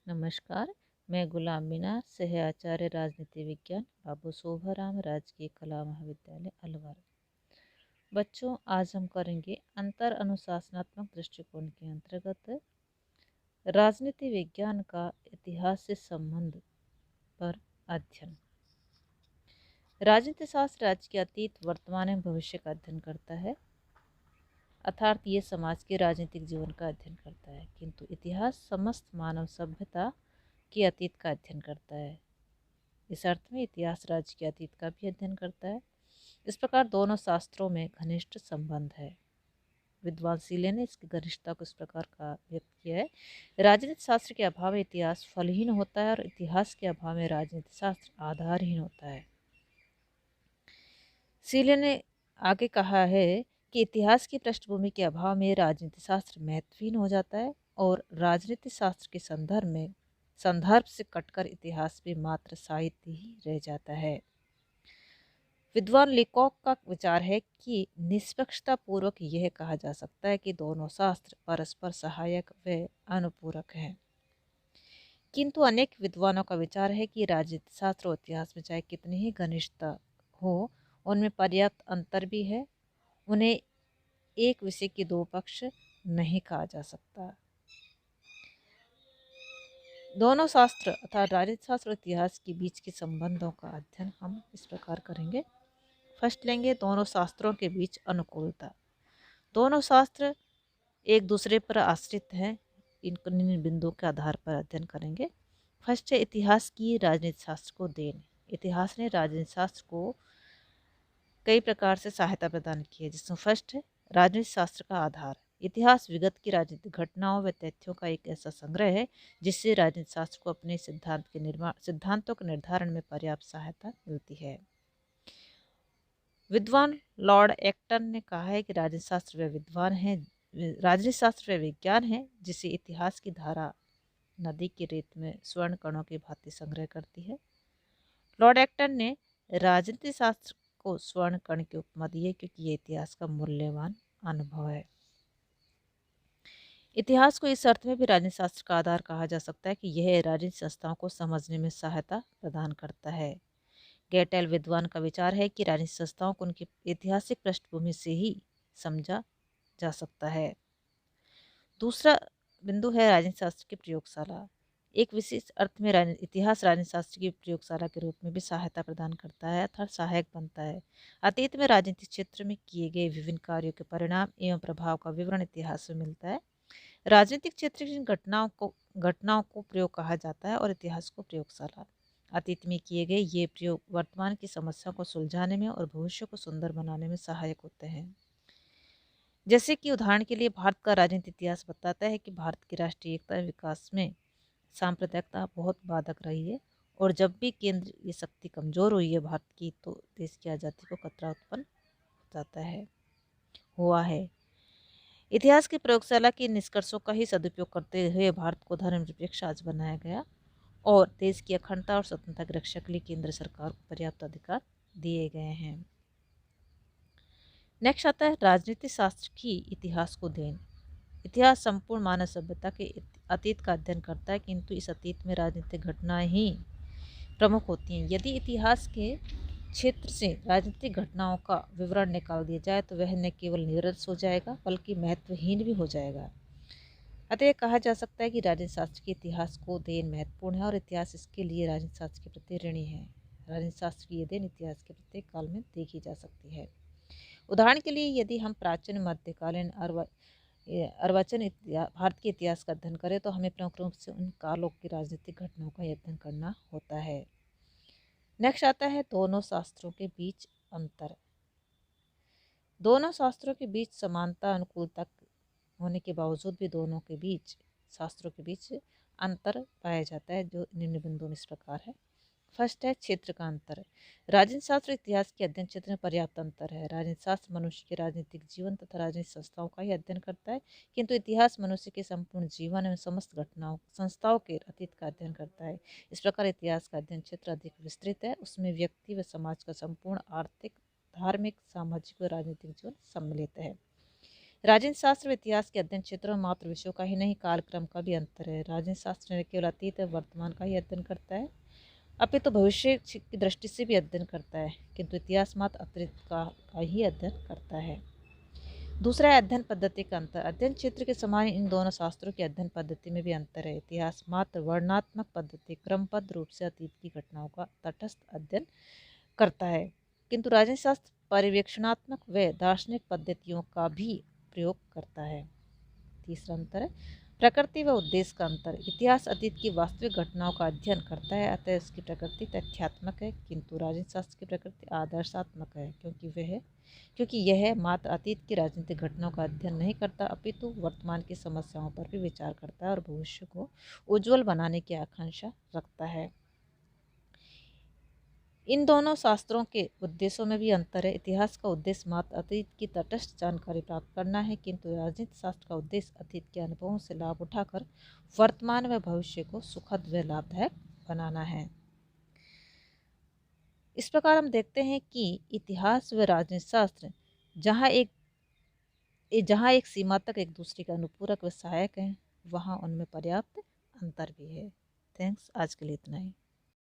नमस्कार। मैं गुलाम मीना सह आचार्य राजनीति विज्ञान बाबू शोभाराम राजकीय कला महाविद्यालय अलवर। बच्चों, आज हम करेंगे अंतर अनुशासनात्मक दृष्टिकोण के अंतर्गत राजनीति विज्ञान का इतिहास से संबंध पर अध्ययन। राजनीति शास्त्र राज्य के अतीत, वर्तमान एवं भविष्य का अध्ययन करता है, अर्थात ये समाज के राजनीतिक जीवन का अध्ययन करता है, किंतु इतिहास समस्त मानव सभ्यता के अतीत का अध्ययन करता है। इस अर्थ में इतिहास राज्य के अतीत का भी अध्ययन करता है। इस प्रकार दोनों शास्त्रों में घनिष्ठ संबंध है। विद्वान सीले ने इसकी घनिष्ठता को इस प्रकार का व्यक्त किया है। राजनीति शास्त्र के अभाव में इतिहास फलहीन होता है और इतिहास के अभाव में राजनीति शास्त्र आधारहीन होता है। सीले ने आगे कहा है कि इतिहास की पृष्ठभूमि के अभाव में राजनीति शास्त्र महत्वहीन हो जाता है और राजनीति शास्त्र के संदर्भ से कटकर इतिहास भी मात्र साहित्य ही रह जाता है। विद्वान लीकॉक का विचार है कि निष्पक्षता पूर्वक यह कहा जा सकता है कि दोनों शास्त्र परस्पर सहायक व अनुपूरक हैं, किंतु अनेक विद्वानों का विचार है कि राजनीति शास्त्र और इतिहास में चाहे कितनी ही घनिष्ठता हो, उनमें पर्याप्त अंतर भी है। उन्हें एक विषय के दो पक्ष नहीं कहा जा सकता। दोनों शास्त्र अर्थात राजनीति शास्त्र और इतिहास के बीच के संबंधों का अध्ययन हम इस प्रकार करेंगे। फर्स्ट लेंगे दोनों शास्त्रों के बीच अनुकूलता। दोनों शास्त्र एक दूसरे पर आश्रित हैं, इन बिंदुओं के आधार पर अध्ययन करेंगे। फर्स्ट है इतिहास की राजनीति शास्त्र को देन। इतिहास ने राजनीति शास्त्र को कई प्रकार से सहायता प्रदान की है, जिसमें फर्स्ट है राजनीति शास्त्र का आधार। इतिहास विगत की राजनीतिक घटनाओं व तथ्यों का एक ऐसा संग्रह है जिससे राजनीति शास्त्र को अपने सिद्धांतों के निर्धारण में पर्याप्त सहायता मिलती है। विद्वान लॉर्ड एक्टन ने कहा है कि राजनीति शास्त्र व विज्ञान है जिसे इतिहास की धारा नदी के रेत में स्वर्ण कणों की भांति संग्रह करती है। लॉर्ड एक्टन ने राजनीति शास्त्र को स्वर्ण कण की उपमा दी है क्योंकि ये इतिहास का मूल्यवान अनुभव है। इतिहास को इस अर्थ में भी राजनीति शास्त्र का आधार कहा जा सकता है कि यह राजनीतिक संस्थाओं को समझने में सहायता प्रदान करता है। गेटेल विद्वान का विचार है कि राजनीतिक संस्थाओं को उनकी ऐतिहासिक पृष्ठभूमि से ही समझा जा सकता है। दूसरा बिंदु है राजनीति शास्त्र की प्रयोगशाला। एक विशेष अर्थ में इतिहास राजनीति शास्त्र की प्रयोगशाला के रूप में भी सहायता प्रदान करता है अर्थात सहायक बनता है। अतीत में राजनीतिक क्षेत्र में किए गए विभिन्न कार्यों के परिणाम एवं प्रभाव का विवरण इतिहास में मिलता है। राजनीतिक क्षेत्र की घटनाओं को प्रयोग कहा जाता है और इतिहास को प्रयोगशाला। अतीत में किए गए ये प्रयोग वर्तमान की समस्या को सुलझाने में और भविष्य को सुंदर बनाने में सहायक होते हैं। जैसे कि उदाहरण के लिए भारत का राजनीतिक इतिहास बताता है कि भारत की राष्ट्रीय एकता विकास में सांप्रदायिकता बहुत बाधक रही है और जब भी केंद्रीय शक्ति कमजोर हुई है भारत की, तो देश की आज़ादी को खतरा उत्पन्न जाता हुआ है। इतिहास की प्रयोगशाला के निष्कर्षों का ही सदुपयोग करते हुए भारत को धर्मनिरपेक्ष राज्य बनाया गया और देश की अखंडता और स्वतंत्रता की रक्षा के लिए केंद्र सरकार को पर्याप्त अधिकार दिए गए हैं। नेक्स्ट आता है राजनीति शास्त्र की इतिहास को देन। इतिहास संपूर्ण मानव सभ्यता के अतीत का अध्ययन करता है, किंतु इस अतीत में राजनीतिक घटनाएं ही प्रमुख होती हैं। यदि इतिहास के क्षेत्र से राजनीतिक घटनाओं का विवरण निकाल दिया जाए तो वह न केवल निरस हो जाएगा बल्कि महत्वहीन भी हो जाएगा। अतः कहा जा सकता है कि राजनीति शास्त्र के इतिहास को देन महत्वपूर्ण है और इतिहास इसके लिए राजनीति शास्त्र के प्रति ऋणी है। राजनीति शास्त्र की ये देन इतिहास के प्रत्येक काल में देखी जा सकती है। उदाहरण के लिए यदि हम प्राचीन मध्यकालीन अर्वाचीन भारत के इतिहास का अध्ययन करें तो हमें प्रमुख रूप से उन कालों की राजनीतिक घटनाओं का अध्ययन करना होता है। नेक्स्ट आता है दोनों शास्त्रों के बीच अंतर। दोनों शास्त्रों के बीच समानता अनुकूलता होने के बावजूद भी दोनों के बीच शास्त्रों के बीच अंतर पाया जाता है, जो निम्न बिंदु में इस प्रकार है। फर्स्ट है क्षेत्र का अंतर। राजनीति शास्त्र इतिहास के अध्ययन क्षेत्र में पर्याप्त अंतर है। राजनीति शास्त्र मनुष्य के राजनीतिक जीवन तथा राजनीतिक संस्थाओं का ही अध्ययन करता है, किंतु इतिहास मनुष्य के संपूर्ण जीवन एवं समस्त घटनाओं संस्थाओं के अतीत का अध्ययन करता है। इस प्रकार इतिहास का अध्ययन क्षेत्र अधिक विस्तृत है। उसमें व्यक्ति व समाज का संपूर्ण आर्थिक, धार्मिक, सामाजिक व राजनीतिक जीवन सम्मिलित है। राजनीति शास्त्र व इतिहास के अध्ययन क्षेत्रों में मात्र विषयों का ही नहीं, कालक्रम का भी अंतर है। राजनीति शास्त्र न केवल अतीत व वर्तमान का ही अध्ययन करता है, अपितु भविष्य की दृष्टि से भी अध्ययन करता है, किंतु इतिहास मात्र अतीत का ही अध्ययन करता है। दूसरा है अध्ययन पद्धति का अंतर। अध्ययन क्षेत्र के समान इन दोनों शास्त्रों की अध्ययन पद्धति में भी अंतर है। इतिहास मात्र वर्णनात्मक पद्धति क्रमबद्ध रूप से अतीत की घटनाओं का तटस्थ अध्ययन करता है, किंतु राजनीति शास्त्र पर्यवेक्षणात्मक व दार्शनिक पद्धतियों का भी प्रयोग करता है। तीसरा अंतर है प्रकृति व उद्देश्य का अंतर। इतिहास अतीत की वास्तविक घटनाओं का अध्ययन करता है, अतः इसकी प्रकृति तथ्यात्मक है, किंतु राजनीति शास्त्र की प्रकृति आदर्शात्मक है, क्योंकि यह मात्र अतीत की राजनीतिक घटनाओं का अध्ययन नहीं करता, अपितु वर्तमान की समस्याओं पर भी विचार करता है और भविष्य को उज्जवल बनाने की आकांक्षा रखता है। इन दोनों शास्त्रों के उद्देश्यों में भी अंतर है। इतिहास का उद्देश्य मात्र अतीत की तटस्थ जानकारी प्राप्त करना है, किंतु राजनीति शास्त्र का उद्देश्य अतीत के अनुभवों से लाभ उठाकर वर्तमान व भविष्य को सुखद व लाभदायक बनाना है। इस प्रकार हम देखते हैं कि इतिहास व राजनीति शास्त्र जहाँ एक सीमा तक एक दूसरे के अनुपूरक व सहायक हैं, वहाँ उनमें पर्याप्त अंतर भी है। थैंक्स, आज के लिए इतना ही।